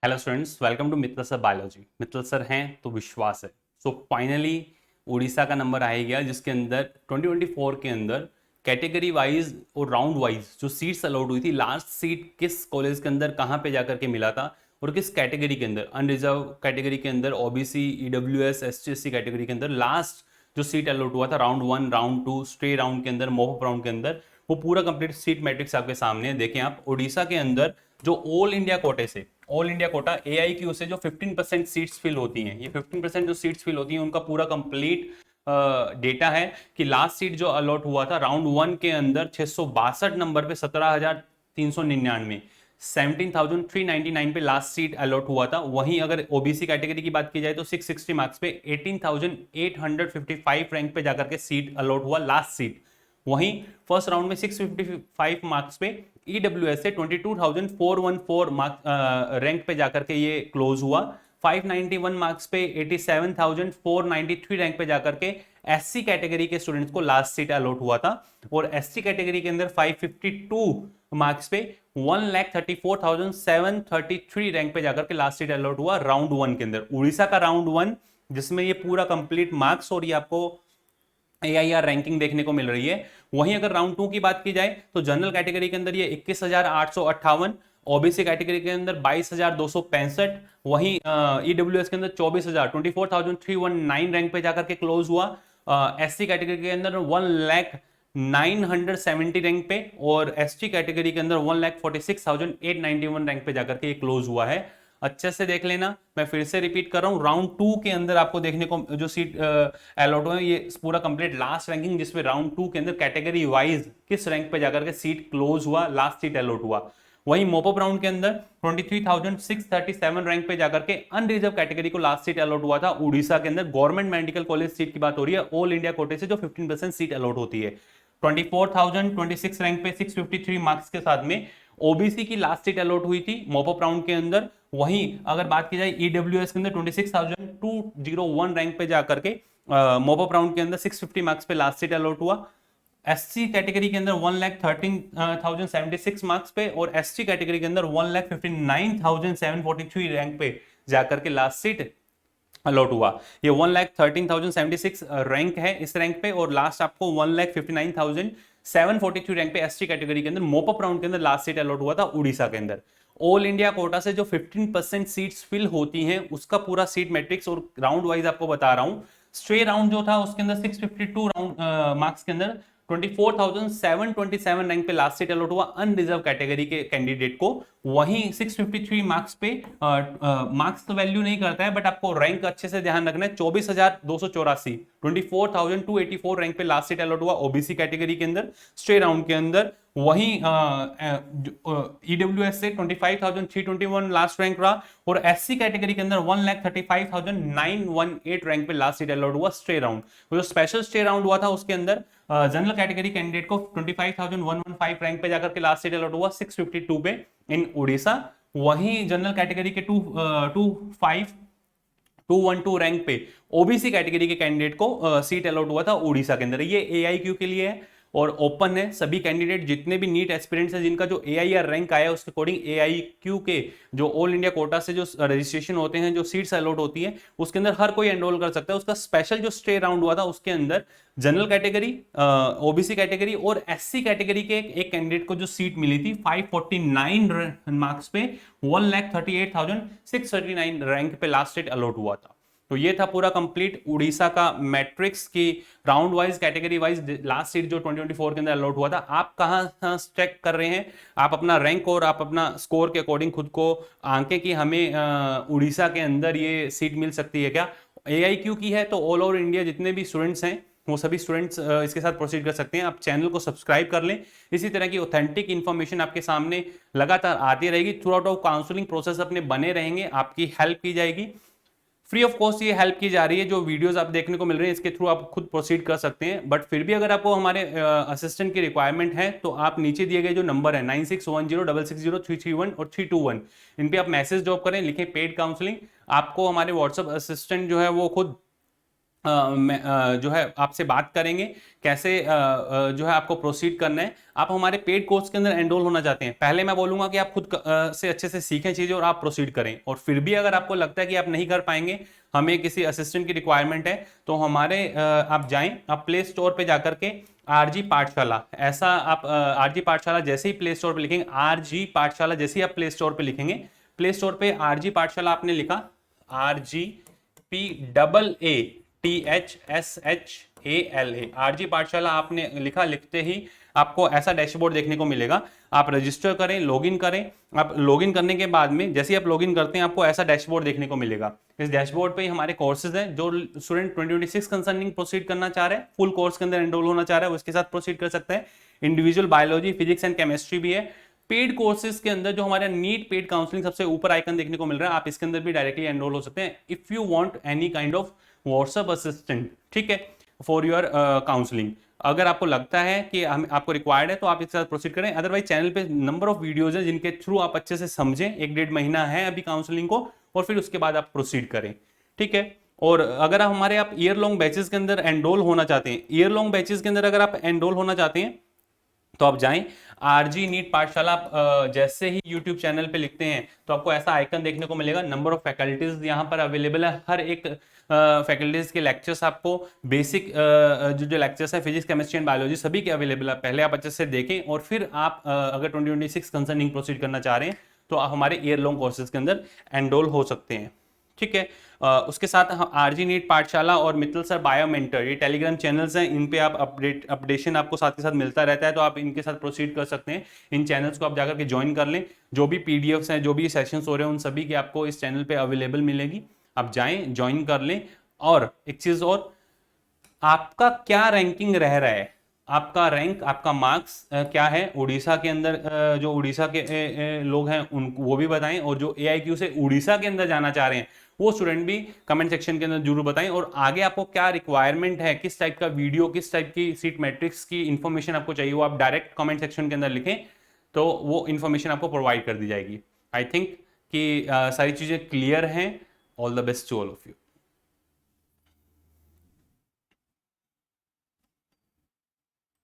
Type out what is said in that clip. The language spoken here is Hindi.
Hello students, welcome to Mittal sir biology. Mittal sir हैं तो विश्वास है। सो फाइनली उड़ीसा का नंबर आ ही गया, जिसके अंदर 2024 के अंदर कैटेगरी वाइज और राउंड वाइज जो सीट्स अलॉट हुई थी, लास्ट सीट किस कॉलेज के अंदर कहाँ पे जाकर के मिला था और किस कैटेगरी के अंदर, अनरिजर्व कैटेगरी के अंदर, OBC, EWS, ST SC category के अंदर लास्ट जो सीट अलॉट हुआ था round one, round to, stay round के अंदर, मॉपअप राउंड के अंदर, वो पूरा कंप्लीट सीट मैट्रिक्स आपके सामने है। देखें आप, उड़ीसा के अंदर जो ऑल इंडिया कोटे से, ऑल इंडिया कोटा AIQ से जो 15% सीट्स फिल होती हैं, ये 15% जो सीट्स फिल होती हैं उनका पूरा कंप्लीट डेटा है कि लास्ट सीट जो अलॉट हुआ था राउंड वन के अंदर 662 नंबर पे 17,399, 17,399 पे लास्ट सीट अलॉट हुआ था। वहीं अगर ओबीसी कैटेगरी की बात की जाए तो 660 मार्क्स पे 18,855 रैंक पे जाकर के सीट अलॉट हुआ, लास्ट सीट। वहीं फर्स्ट राउंड में 655 मार्क्स पे ईडब्ल्यूएस से 22,414 मार्क रैंक पे जाकर के ये क्लोज हुआ। 591 मार्क्स पे 87,493 रैंक पे जाकर के एससी कैटेगरी के स्टूडेंट्स को लास्ट सीट अलॉट हुआ था। और एसटी कैटेगरी के अंदर 552 मार्क्स पे 1,34,733 रैंक पे जाकर के लास्ट सीट अलॉट हुआ राउंड वन के अंदर। उड़ीसा का राउंड वन, जिसमें ये पूरा कंप्लीट मार्क्स और ये आपको AIR रैंकिंग देखने को मिल रही है। वहीं अगर राउंड टू की बात की जाए तो जनरल कैटेगरी के अंदर ये 21,858, ओबीसी कैटेगरी के अंदर 22,265, वहीं ईडब्ल्यूएस के अंदर 24,319 रैंक पे जाकर के क्लोज हुआ। एससी कैटेगरी के अंदर 1,0970 रैंक पे और एसटी कैटेगरी के अंदर 1,46,891 रैंक पे जाकर के क्लोज हुआ है। अच्छे से देख लेना, मैं फिर से रिपीट कर रहा हूं, राउंड टू के अंदर आपको देखने को जो सीट अलॉट हुए ये पूरा कंप्लीट लास्ट रैंकिंग, जिसमें राउंड टू के अंदर कैटेगरी वाइज किस रैंक पे जाकर के सीट क्लोज हुआ, लास्ट सीट अलॉट हुआ। वहीं मोपअप राउंड के अंदर 23,637 रैंक पे जाकर के अनरिजर्व कैटेगरी को लास्ट सीट अलॉट हुआ था। उड़ीसा के अंदर गवर्नमेंट मेडिकल कॉलेज सीट की बात हो रही है, ऑल इंडिया कोटे से जो 15% सीट अलॉट होती है। 24,026 रैंक पे 653 मार्क्स के साथ में ओबीसी की लास्ट सीट अलॉट हुई थी मॉपअप राउंड के अंदर। वहीं अगर बात की जाए ईडब्ल्यूएस के अंदर 26,201 रैंक पे जाकर के मॉपअप राउंड के अंदर 650 मार्क्स पे लास्ट सीट अलॉट हुआ। एससी कैटेगरी के अंदर 1,13,076 मार्क्स पे और एसटी कैटेगरी के अंदर 1,59,743 रैंक पे जाकर के लास्ट सीट अलॉट हुआ। ये 1,13,076 रैंक है इस रैंक पे, और लास्ट आपको 1,59,743 रैंक पे एसटी कैटेगरी के अंदर मोपअप राउंड के अंदर लास्ट सीट अलॉट हुआ था उड़ीसा के अंदर। ऑल इंडिया कोटा से जो 15% सीट्स फिल होती हैं उसका पूरा सीट मैट्रिक्स और राउंड वाइज आपको बता रहा हूं। स्ट्रे राउंड जो था उसके अंदर 652 राउंड मार्क्स के अंदर 24,727 रैंक पे लास्ट सीट अलॉट हुआ अनरिजर्व कैटेगरी के कैंडिडेट को। वहीं 653 मार्क्स पे मार्क्स तो वैल्यू नहीं करता है, बट आपको रैंक अच्छे से ध्यान रखना है। 24,284, 24,284 रैंक पे लास्ट सीट अलॉट हुआ ओबीसी कैटेगरी के अंदर स्ट्रे राउंड के अंदर। वहीं ईडब्ल्यूएस से 25,321 लास्ट रैंक रहा और एससी कैटेगरी के अंदर 1,35,918 रैंक पे लास्ट सीट अलॉट हुआ स्ट्रे राउंड। जो स्पेशल स्टे राउंड हुआ था उसके अंदर जनरल कैटेगरी कैंडिडेट को 25,115 रैंक पे जाकर के लास्ट सीट अलॉट हुआ 652 पे इन उड़ीसा। वहीं जनरल कैटेगरी के 212 रैंक पे ओबीसी कैटेगरी के कैंडिडेट को सीट अलॉट हुआ था उड़ीसा के अंदर। ये AIQ के लिए है और ओपन है। सभी कैंडिडेट जितने भी नीट एस्पिरेंट्स हैं जिनका जो AIR रैंक आया है उसके अकॉर्डिंग AIQ के जो ऑल इंडिया कोटा से जो रजिस्ट्रेशन होते हैं, जो सीट्स अलॉट होती है उसके अंदर हर कोई एनरोल कर सकता है। उसका स्पेशल जो स्टे राउंड हुआ था उसके अंदर जनरल कैटेगरी, ओबीसी कैटेगरी और एससी कैटेगरी के एक कैंडिडेट को जो सीट मिली थी 549 मार्क्स पे 1,38,639 रैंक पे लास्ट सीट अलॉट हुआ था। तो ये था पूरा कंप्लीट उड़ीसा का मैट्रिक्स की round wise, category wise last seat जो 2024 के अंदर अलॉट हुआ था। आप कहां चेक कर रहे हैं, आप अपना रैंक और आप अपना स्कोर के अकॉर्डिंग खुद को आंके कि हमें उड़ीसा के अंदर ये सीट मिल सकती है क्या। AIQ की है तो ऑल ओवर इंडिया जितने भी स्टूडेंट्स हैं वो सभी स्टूडेंट्स इसके साथ प्रोसीड कर सकते हैं। आप चैनल को सब्सक्राइब कर लें, इसी तरह की ऑथेंटिक इन्फॉर्मेशन आपके सामने लगातार आती रहेगी। Through out of counselling process अपने बने रहेंगे, आपकी हेल्प की जाएगी। फ्री ऑफ कॉस्ट ये हेल्प की जा रही है। जो वीडियोस आप देखने को मिल रहे हैं इसके थ्रू आप खुद प्रोसीड कर सकते हैं। बट फिर भी अगर आपको हमारे असिस्टेंट की रिक्वायरमेंट है तो आप नीचे दिए गए जो नंबर है 9610660331 और 321, इन पे आप मैसेज ड्रॉप करें, लिखें पेड काउंसलिंग। आपको हमारे व्हाट्सएप असिस्टेंट जो है वो खुद जो है आपसे बात करेंगे कैसे जो है आपको प्रोसीड करना है। आप हमारे पेड कोर्स के अंदर एनरोल होना चाहते हैं, पहले मैं बोलूंगा कि आप खुद से अच्छे से सीखें चीजें और आप प्रोसीड करें। और फिर भी अगर आपको लगता है कि आप नहीं कर पाएंगे, हमें किसी असिस्टेंट की रिक्वायरमेंट है, तो हमारे आप जाएं, आप प्ले स्टोर पे जाकर के आरजी पाठशाला, ऐसा आप आरजी पाठशाला जैसे ही प्ले स्टोर पे लिखेंगे, आरजी पाठशाला जैसे ही आप प्ले स्टोर पे लिखेंगे, प्ले स्टोर पे आरजी पाठशाला आपने लिखा, RGPAATHSHALA, आरजी पाठशाला आपने लिखा, लिखते ही आपको ऐसा डैशबोर्ड देखने को मिलेगा। आप रजिस्टर करें, लॉगिन करें। आप लॉगिन करने के बाद में जैसे ही आप लॉगिन करते हैं, आपको ऐसा डैशबोर्ड देखने को मिलेगा। इस डैशबोर्ड पे ही हमारे कोर्सेज हैं। जो स्टूडेंट 2026 कंसर्निंग प्रोसीड करना चाह रहे हैं, फुल कोर्स के अंदर एनरोल होना चाह रहे हैं, उसके साथ प्रोसीड कर सकते हैं। Individual biology, physics and chemistry भी है। पेड कोर्सेज के अंदर जो हमारा नीट पेड काउंसलिंग सबसे ऊपर आइकन देखने को मिल रहा है, आप इसके अंदर भी डायरेक्टली एनरोल हो सकते हैं if you want any kind of WhatsApp assistant, ठीक है, फॉर योर काउंसलिंग। अगर आपको लगता है कि हम आपको रिक्वायर्ड है तो आप इसके साथ प्रोसीड करें। अदरवाइज चैनल पे नंबर ऑफ वीडियोज हैं जिनके थ्रू आप अच्छे से समझें, 1-1.5 महीना है अभी काउंसलिंग को, और फिर उसके बाद आप प्रोसीड करें, ठीक है। और अगर हमारे आप ईयर लॉन्ग बैचेस के अंदर एनरोल होना चाहते हैं, ईयर लॉन्ग बैचेस के अंदर अगर आप एनरोल होना चाहते हैं तो आप जाएं, आरजी नीट पाठशाला जैसे ही यूट्यूब चैनल पे लिखते हैं तो आपको ऐसा आइकन देखने को मिलेगा। नंबर ऑफ फैकल्टीज यहाँ पर अवेलेबल है, हर एक फैकल्टीज के लेक्चर्स आपको बेसिक जो लेक्चर्स है फिजिक्स केमिस्ट्री एंड बायोलॉजी सभी के अवेलेबल है। पहले आप अच्छे से देखें और फिर आप अगर 2026 कंसर्निंग प्रोसीड करना चाह रहे हैं तो आप हमारे ईयर लॉन्ग कोर्सेज के अंदर एनरोल हो सकते हैं, ठीक है। उसके साथ आरजी नीट पाठशाला और मित्तल सर बायो मेंटर, ये टेलीग्राम चैनल्स हैं, इन पे आप अपडेशन आपको साथ के साथ मिलता रहता है, तो आप इनके साथ प्रोसीड कर सकते हैं। इन चैनल्स को आप जाकर के ज्वाइन कर लें। जो भी पीडीएफ्स हैं, जो भी सेशंस हो रहे हैं, उन सभी की आपको इस चैनल पे अवेलेबल मिलेगी। आप जाएं, ज्वाइन कर लें। और एक चीज और, आपका क्या रैंकिंग रह रहा है, आपका रैंक, आपका मार्क्स क्या है उड़ीसा के अंदर, जो उड़ीसा के लोग हैं उनको वो भी बताएं, और जो AIQ से उड़ीसा के अंदर जाना चाह रहे हैं वो स्टूडेंट भी कमेंट सेक्शन के अंदर जरूर बताएं। और आगे आपको क्या रिक्वायरमेंट है, किस टाइप का वीडियो, किस टाइप की सीट मैट्रिक्स की इंफॉर्मेशन आपको चाहिए, वो आप डायरेक्ट कमेंट सेक्शन के अंदर लिखें तो वो इन्फॉर्मेशन आपको प्रोवाइड कर दी जाएगी। आई थिंक कि सारी चीज़ें क्लियर हैं। All the best to all of you.